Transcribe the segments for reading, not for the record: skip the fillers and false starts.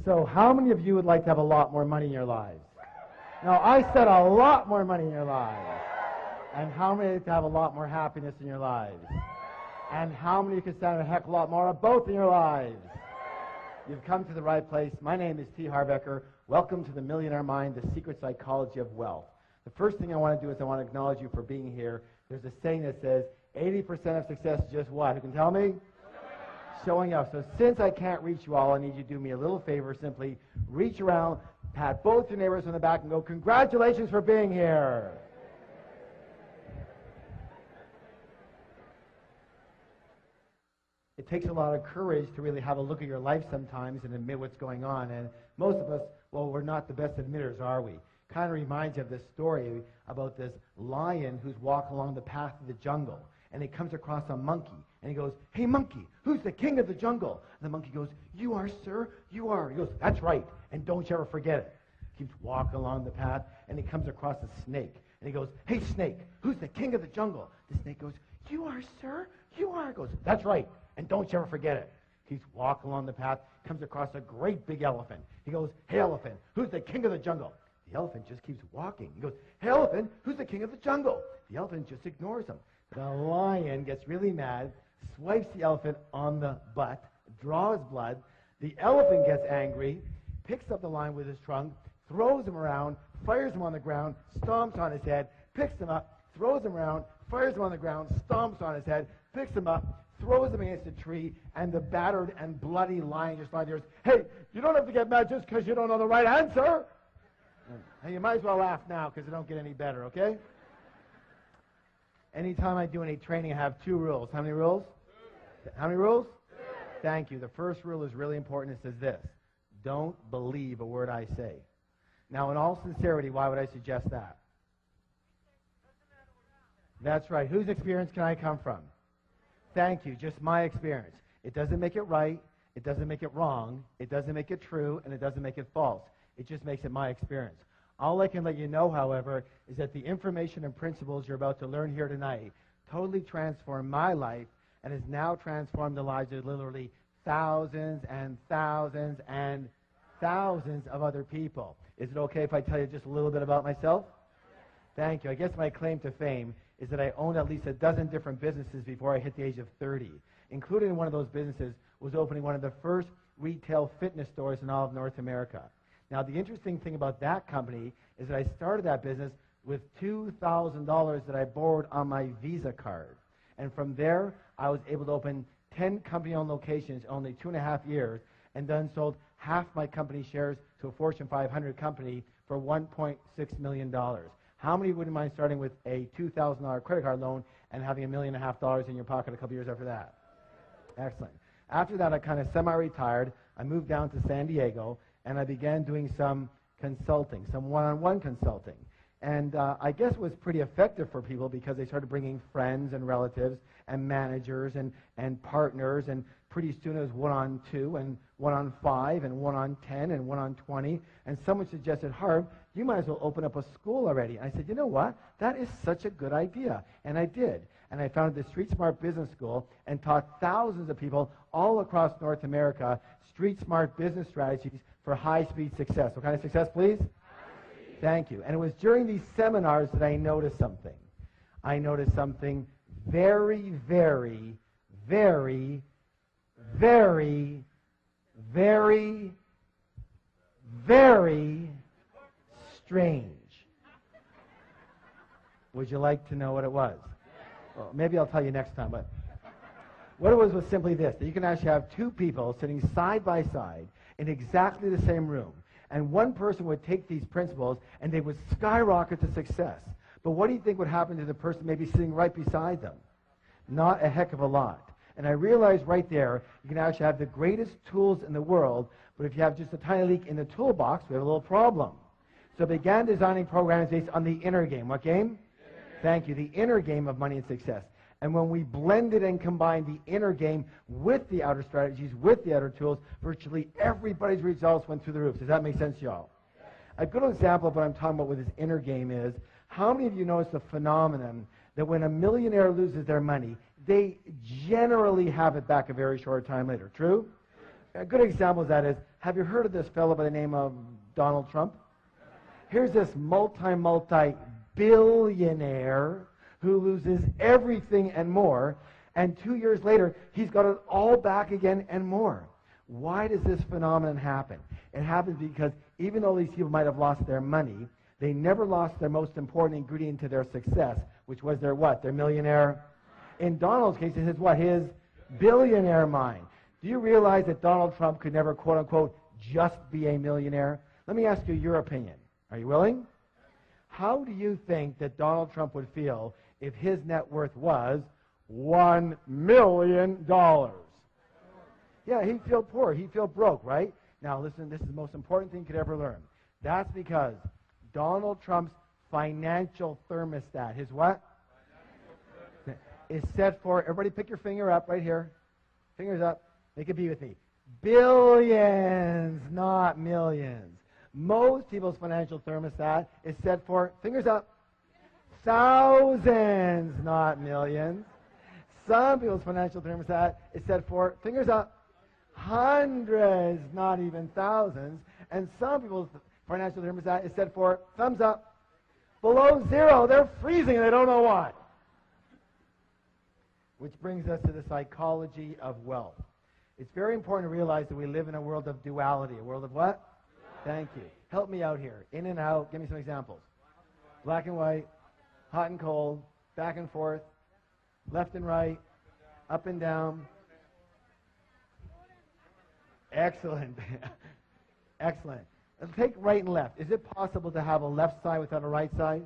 So how many of you would like to have a lot more money in your lives? Now, I said a lot more money in your lives. And how many to have a lot more happiness in your lives? And how many can stand a heck of a lot more of both in your lives? You've come to the right place. My name is Harv Eker. Welcome to the Millionaire Mind, the secret psychology of wealth. The first thing I want to do is I want to acknowledge you for being here. There's a saying that says 80% of success is just what? Who can tell me? Showing up. So since I can't reach you all, I need you to do me a little favor. Simply reach around, pat both your neighbors on the back and go, congratulations for being here. It takes a lot of courage to really have a look at your life sometimes and admit what's going on. And most of us, well, we're not the best admitters, are we? Kind of reminds you of this story about this lion who's walking along the path of the jungle. And he comes across a monkey. And he goes, hey, monkey, who's the king of the jungle? And the monkey goes, you are, sir, you are. He goes, that's right, and don't you ever forget it. He keeps walking along the path, and he comes across a snake. And he goes, hey, snake, who's the king of the jungle? The snake goes, you are, sir, you are. He goes, that's right, and don't you ever forget it. He's walking along the path, comes across a great big elephant. He goes, hey, elephant, who's the king of the jungle? The elephant just keeps walking. He goes, hey, elephant, who's the king of the jungle? The elephant just ignores him. The lion gets really mad, swipes the elephant on the butt, draws blood. The elephant gets angry, picks up the lion with his trunk, throws him around, fires him on the ground, stomps on his head, picks him up, throws him around, fires him on the ground, stomps on his head, picks him up, throws him against a tree, and the battered and bloody lion just lies there. Hey, you don't have to get mad just because you don't know the right answer. And you might as well laugh now because it don't get any better, okay? Anytime I do any training, I have 2 rules. How many rules? 2. How many rules? 2. Thank you. The first rule is really important. It says this: don't believe a word I say. Now, in all sincerity, why would I suggest that? That's right. Whose experience can I come from? Thank you. Just my experience. It doesn't make it right. It doesn't make it wrong. It doesn't make it true. And it doesn't make it false. It just makes it my experience. All I can let you know, however, is that the information and principles you're about to learn here tonight totally transformed my life and has now transformed the lives of literally thousands and thousands and thousands of other people. Is it okay if I tell you just a little bit about myself? Thank you. I guess my claim to fame is that I owned at least a dozen different businesses before I hit the age of 30. Included in one of those businesses was opening one of the first retail fitness stores in all of North America. Now, the interesting thing about that company is that I started that business with $2,000 that I borrowed on my Visa card. And from there, I was able to open 10 company-owned locations in only 2.5 years, and then sold half my company shares to a Fortune 500 company for $1.6 million. How many wouldn't mind starting with a $2,000 credit card loan and having $1.5 million in your pocket a couple years after that? Excellent. After that, I kind of semi-retired. I moved down to San Diego, and I began doing some consulting, some one-on-one consulting. And I guess it was pretty effective for people because they started bringing friends and relatives and managers and partners, and pretty soon it was 1-on-2 and 1-on-5 and 1-on-10 and 1-on-20. And someone suggested, Harv, you might as well open up a school already. And I said, you know what? That is such a good idea. And I did. And I founded the Street Smart Business School and taught thousands of people all across North America Street Smart business strategies for high-speed success. What kind of success, please? High-speed. Thank you. And it was during these seminars that I noticed something. I noticed something very, very, very, very, very, very strange. Would you like to know what it was? Well, maybe I'll tell you next time, but what it was simply this: that you can actually have 2 people sitting side by side in exactly the same room, and one person would take these principles and they would skyrocket to success. But what do you think would happen to the person maybe sitting right beside them? Not a heck of a lot. And I realized right there, you can actually have the greatest tools in the world, but if you have just a tiny leak in the toolbox, we have a little problem. So I began designing programs based on the inner game. What game? Thank you. The inner game of money and success. And when we blended and combined the inner game with the outer strategies, with the outer tools, virtually everybody's results went through the roof. Does that make sense, y'all? A good example of what I'm talking about with this inner game is, how many of you notice the phenomenon that when a millionaire loses their money, they generally have it back a very short time later? True? A good example of that is, have you heard of this fellow by the name of Donald Trump? Here's this multi-billionaire who loses everything and more, and 2 years later, he's got it all back again and more. Why does this phenomenon happen? It happens because even though these people might have lost their money, they never lost their most important ingredient to their success, which was their what? Their millionaire. In Donald's case, it's his what? His billionaire mind. Do you realize that Donald Trump could never, quote unquote, just be a millionaire? Let me ask you your opinion. Are you willing? How do you think that Donald Trump would feel if his net worth was $1 million? Yeah, he'd feel poor. He'd feel broke, right? Now, listen, this is the most important thing you could ever learn. That's because Donald Trump's financial thermostat, his what? Is set for, everybody pick your finger up right here. Fingers up. Make a B with me. Billions, not millions. Most people's financial thermostat is set for, fingers up, thousands, not millions. Some people's financial thermostat is set for, fingers up, hundreds, not even thousands. And some people's financial thermostat is set for, thumbs up, below zero. They're freezing and they don't know why. Which brings us to the psychology of wealth. It's very important to realize that we live in a world of duality. A world of what? Thank you. Help me out here. In and out. Give me some examples. Black and white, hot and cold, back and forth, left and right, up and down. Excellent. Excellent. Let's take right and left. Is it possible to have a left side without a right side?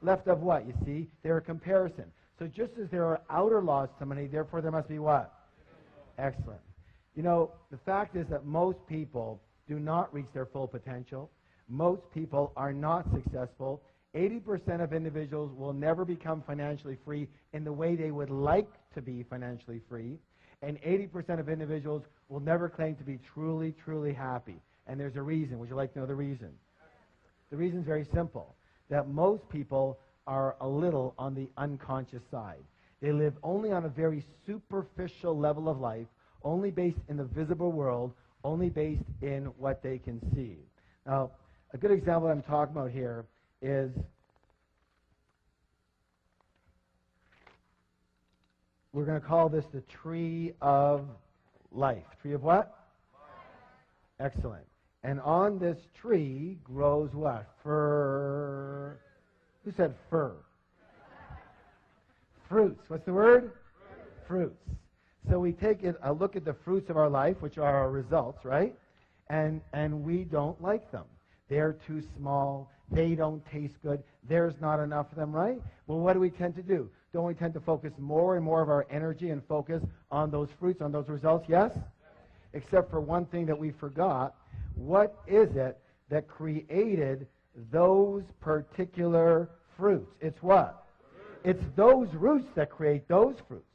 Left of what? You see, they're a comparison. So just as there are outer laws to money, therefore there must be what? Excellent. You know, the fact is that most people do not reach their full potential. Most people are not successful. 80% of individuals will never become financially free in the way they would like to be financially free. And 80% of individuals will never claim to be truly, truly happy. And there's a reason. Would you like to know the reason? The reason is very simple. That most people are a little on the unconscious side. They live only on a very superficial level of life, only based in the visible world, only based in what they can see. Now, a good example I'm talking about here is we're going to call this the tree of life. Tree of what? Life. Excellent. And on this tree grows what? Fir. Who said fir? Fruits. What's the word? Fruits. So we take a look at the fruits of our life, which are our results, right? And we don't like them. They're too small. They don't taste good. There's not enough of them, right? Well, what do we tend to do? Don't we tend to focus more and more of our energy and focus on those fruits, on those results? Yes? Except for one thing that we forgot. What is it that created those particular fruits? It's what? It's those roots that create those fruits.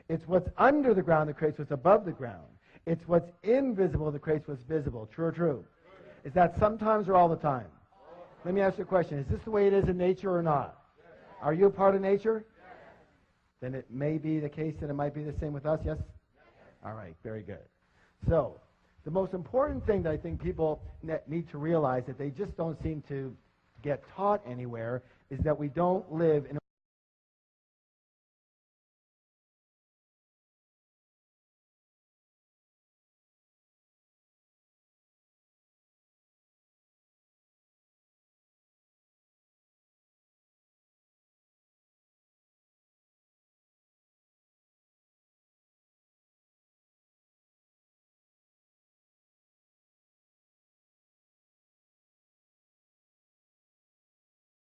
It's what's under the ground that creates what's above the ground. It's what's invisible that creates what's visible. True or true? Is that sometimes or all the time? Let me ask you a question. Is this the way it is in nature or not? Are you a part of nature? Then it may be the case that it might be the same with us, yes? All right, very good. So, the most important thing that I think people need to realize that they just don't seem to get taught anywhere is that we don't live in